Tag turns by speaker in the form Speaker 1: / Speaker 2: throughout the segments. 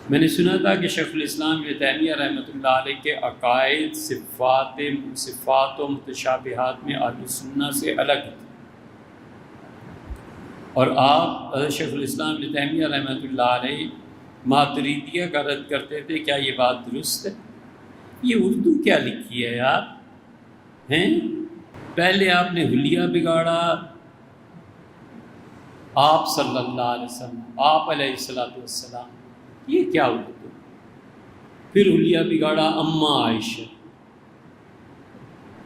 Speaker 1: میں نے سنا تھا کہ شیخ الاسلام ابن تیمیہ رحمۃ اللہ علیہ کے عقائد صفات و متشابہات میں اہل سنہ سے الگ تھے، اور آپ حضرت شیخ الاسلام ابن تیمیہ رحمۃ اللہ علیہ ماتریدیہ کا رد کرتے تھے۔ کیا یہ بات درست ہے؟ یہ اردو کیا لکھی ہے یار ہیں؟ پہلے آپ نے حلیہ بگاڑا آپ صلی اللہ علیہ وسلم، آپ علیہ السلام، یہ کیا اردو؟ پھر حلیہ بگاڑا اماں عائشہ،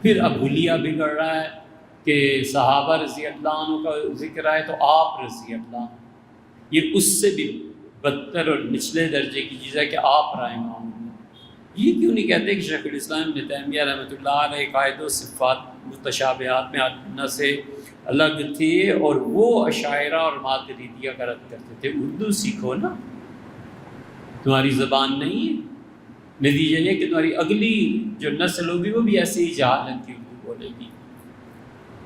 Speaker 1: پھر اب حلیہ بگڑ رہا ہے کہ صحابہ رضی اللہ عنہ کا ذکر آئے تو آپ رضی اللہ عنہ، یہ اس سے بھی بدتر اور نچلے درجے کی چیز ہے کہ آپ رائے معاملہ۔ یہ کیوں نہیں کہتے کہ شیخ الاسلام ابن تیمیہ رحمۃ اللہ علیہ عقائد و صفات متشابہات میں اہل سے الگ تھے، اور وہ اشاعرہ اور ماتریدیہ کا رد کرتے تھے؟ اردو سیکھو نا، تمہاری زبان نہیں ہے، نتیجہ یہ کہ تمہاری اگلی جو نسل ہوگی وہ بھی ایسے ہی جہالت کی اردو بولے گی۔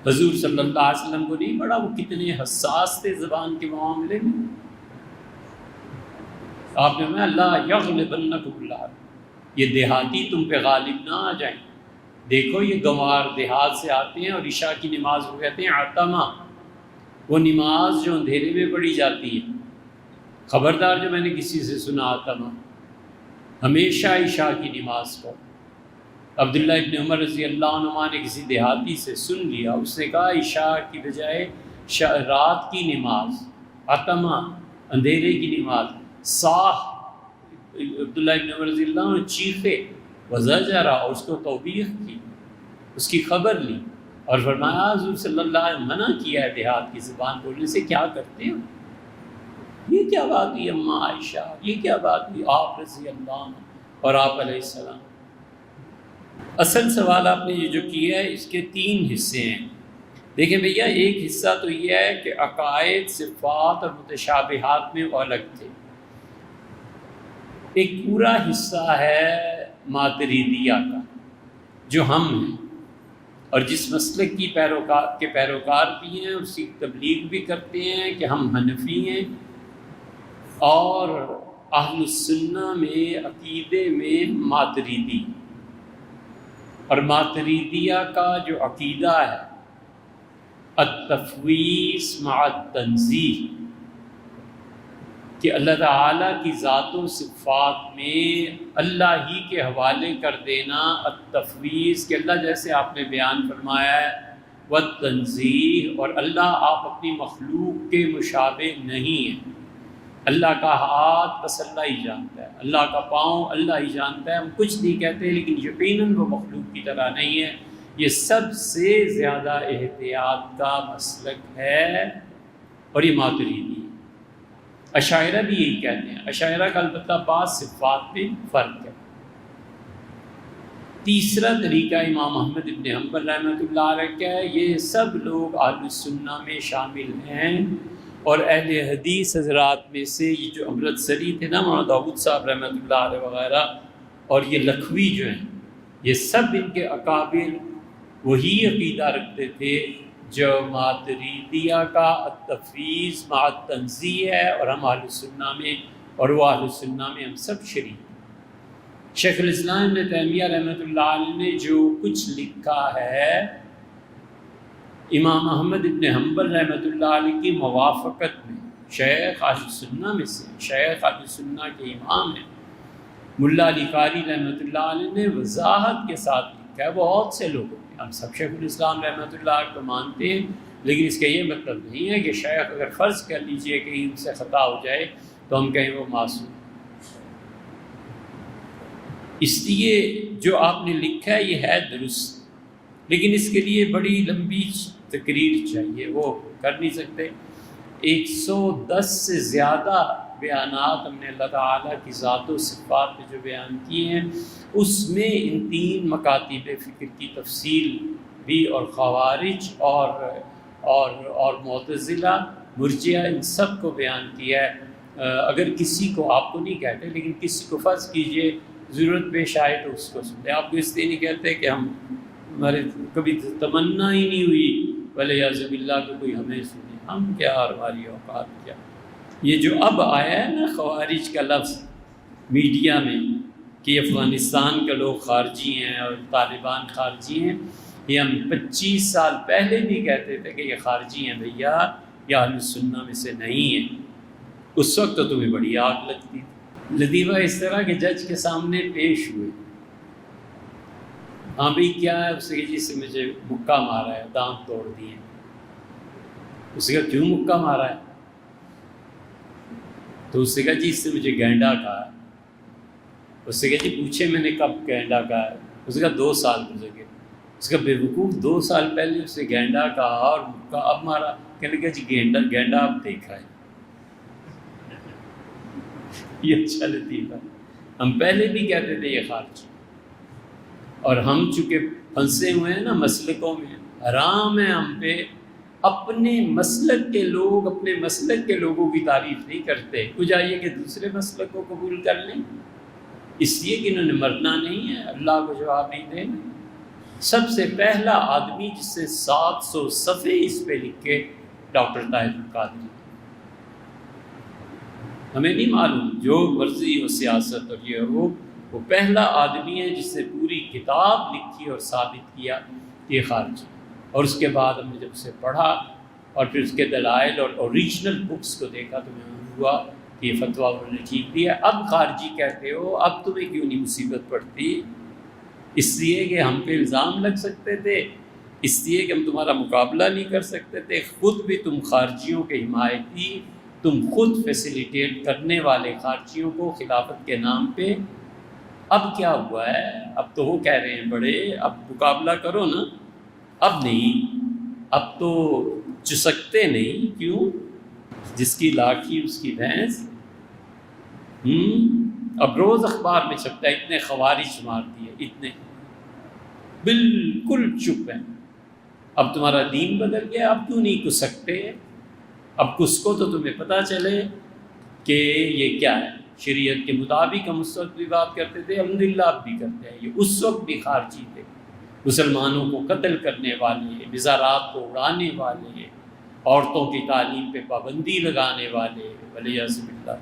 Speaker 1: حضور صلی اللہ علیہ وسلم کو نہیں پڑھا وہ کتنے حساس تھے زبان کے معاملے میں؟ آپ نے فرمایا لا یغلبنکم اللہ، یہ دیہاتی تم پہ غالب نہ آ جائیں۔ دیکھو یہ گنوار دیہات سے آتے ہیں اور عشاء کی نماز کو کہتے ہیں عتمہ، وہ نماز جو اندھیرے میں پڑھی جاتی ہے۔ خبردار جو میں نے کسی سے سنا عتمہ، ہمیشہ عشاء کی نماز کو۔ عبداللہ ابن عمر رضی اللہ عنہما نے کسی دیہاتی سے سن لیا، اس نے کہا عشاء کی بجائے رات کی نماز، عتمہ اندھیرے کی نماز، صاح عبداللہ ابن عمر رضی اللہ عنہ چیخے وزجرا، اور اس کو توبیخ کی، اس کی خبر لی اور فرمایا حضور صلی اللہ علیہ وسلم منع کیا ہے دیہات کی زبان بولنے سے، کیا کرتے ہو؟ یہ کیا بات ہوئی اماں عائشہ، یہ کیا بات ہوئی آپ رضی اللہ عنہ اور آپ علیہ السلام؟ اصل سوال آپ نے یہ جو کیا ہے اس کے 3 حصے ہیں۔ دیکھیں بھیا، ایک حصہ تو یہ ہے کہ عقائد صفات اور متشابہات میں وہ الگ تھے، ایک پورا حصہ ہے ماتریدیہ کا جو ہم ہیں اور جس مسلک کی پیروکار بھی ہیں، اس کی تبلیغ بھی کرتے ہیں کہ ہم حنفی ہیں، اور اہل السنہ میں عقیدے میں ماتریدی، اور ماتریدیہ کا جو عقیدہ ہے التفویض مع التنزیہ، کہ اللہ تعالیٰ کی ذات و صفات میں اللہ ہی کے حوالے کر دینا، التفویض کہ اللہ جیسے آپ نے بیان فرمایا ہے، والتنزیہ اور اللہ آپ اپنی مخلوق کے مشابہ نہیں ہیں۔ اللہ کا ہاتھ بس اللہ ہی جانتا ہے، اللہ کا پاؤں اللہ ہی جانتا ہے، ہم کچھ نہیں کہتے لیکن یقیناً وہ مخلوق کی طرح نہیں ہے۔ یہ سب سے زیادہ احتیاط کا مسلک ہے، اور یہ ماتریدی ہے۔ اشاعرہ بھی یہی کہتے ہیں، اشاعرہ کا البتہ بعض صفات میں فرق ہے۔ تیسرا طریقہ امام احمد ابن حنبل رحمۃ اللہ علیہ کا ہے، یہ سب لوگ اہل السنہ میں شامل ہیں، اور اہل حدیث حضرات میں سے یہ جو امرتسری تھے نا مولانا داؤد صاحب رحمۃ اللہ علیہ وغیرہ، اور یہ لکھوی جو ہیں، یہ سب ان کے اکابر وہی عقیدہ رکھتے تھے جو ماتریدیہ کا التفویض مع التنزیہ ہے، اور ہم اہل السنہ میں، اور وہ اہل السنہ میں ہم سب شریک۔ شیخ الاسلام ابن تیمیہ رحمۃ اللہ علیہ نے جو کچھ لکھا ہے، امام احمد ابن حنبل رحمۃ اللہ علیہ کی موافقت میں، شیخ اہل السنہ میں سے، شیخ اہل السنہ کے امام ہیں، ملا علی قاری رحمۃ اللہ علیہ نے وضاحت کے ساتھ لکھا ہے۔ بہت سے لوگوں نے، ہم سب شیخ الاسلام رحمۃ اللہ کو مانتے ہیں، لیکن اس کا یہ مطلب نہیں ہے کہ شیخ اگر فرض کر لیجئے کہ ان سے خطا ہو جائے تو ہم کہیں وہ معصوم۔ اس لیے جو آپ نے لکھا ہے یہ ہے درست، لیکن اس کے لیے بڑی لمبی تقریر چاہیے، وہ کر نہیں سکتے۔ 110 سے زیادہ بیانات ہم نے اللہ تعالیٰ کی ذات و صفات میں جو بیان کیے ہیں، اس میں ان 3 مکاتب فکر کی تفصیل بھی، اور خوارج اور معتزلہ، مرجئہ، ان سب کو بیان کیا ہے۔ اگر کسی کو، آپ کو نہیں کہتے لیکن کسی کو فرض کیجئے ضرورت پیش آئے تو اس کو سنتے، آپ کو اس لیے نہیں کہتے کہ ہمارے کبھی تمنا ہی نہیں ہوئی ولیعوذ باللہ کہ کوئی ہمیں سنے، ہم کیا اور ہماری اوقات کیا۔ یہ جو اب آیا ہے نا خوارج کا لفظ، میڈیا میں کہ افغانستان کے لوگ خارجی ہیں اور طالبان خارجی ہیں، یہ ہم 25 سال پہلے بھی کہتے تھے کہ یہ خارجی ہیں بھیا، یہ اہل السنہ میں سے نہیں ہیں۔ اس وقت تو تمہیں بڑی آگ لگتی تھی۔ لطیفہ اس طرح کے جج کے سامنے پیش ہوئے، ہاں بھائی کیا ہے؟ اس نے کہا جی سے مجھے مکہ مارا ہے، دانت توڑ دیے۔ اس نے کہا کیوں مکہ مارا ہے؟ تو اس نے کہا جی اس سے مجھے گینڈا کہا ہے۔ اس نے کہا جی پوچھے میں نے کب گینڈا کہا ہے؟ اس نے کہا 2 سال گزر گئے۔ اس کا بے وقوف 2 سال پہلے اس نے گینڈا کہا اور مکہ اب مارا۔ کہنے لگا جی گینڈا اب دیکھا ہے۔ یہ اچھا لطیفہ، ہم پہلے بھی کہتے تھے یہ خارجی، اور ہم چونکہ پھنسے ہوئے ہیں نا مسلکوں میں، حرام ہے ہم پہ اپنے مسلک کے لوگ اپنے مسلک کے لوگوں کی تعریف نہیں کرتے، وہ جائیے کہ دوسرے مسلک کو قبول کر لیں، اس لیے کہ انہوں نے مرنا نہیں ہے، اللہ کو جواب نہیں دینا۔ سب سے پہلا آدمی جس سے 700 صفحے اس پہ لکھے ڈاکٹر طاہر القادری، ہمیں نہیں معلوم جو مرضی ہو سیاست اور یہ وہ پہلا آدمی ہے جس نے پوری کتاب لکھی اور ثابت کیا کہ یہ خارجی۔ اور اس کے بعد ہم نے جب اسے پڑھا اور پھر اس کے دلائل اور اوریجنل بکس کو دیکھا تو میں ہوا کہ یہ فتویٰ انہوں نے ٹھیک دیا۔ اب خارجی کہتے ہو، اب تمہیں کیوں نہیں مصیبت پڑتی؟ اس لیے کہ ہم پہ الزام لگ سکتے تھے، اس لیے کہ ہم تمہارا مقابلہ نہیں کر سکتے تھے، خود بھی تم خارجیوں کے حمایتی، تم خود فیسیلیٹیٹ کرنے والے خارجیوں کو خلافت کے نام پہ۔ اب کیا ہوا ہے؟ اب تو وہ کہہ رہے ہیں بڑے، اب مقابلہ کرو نا۔ اب نہیں، اب تو چسکتے نہیں، کیوں؟ جس کی لاٹھی اس کی بھینس۔ اب روز اخبار میں چھپتا ہے اتنے خوارج مار دیے، اتنے، بالکل چپ ہیں۔ اب تمہارا دین بدل گیا، اب کیوں نہیں کس سکتے؟ اب کس کو تو تمہیں پتہ چلے کہ یہ کیا ہے، شریعت کے مطابق ہم اس وقت بھی بات کرتے تھے، الحمدللہ اب بھی کرتے ہیں۔ یہ اس وقت بھی خارجی تھے، مسلمانوں کو قتل کرنے والے، مزارات کو اڑانے والے، عورتوں کی تعلیم پہ پابندی لگانے والے، ولیعصم اللہ۔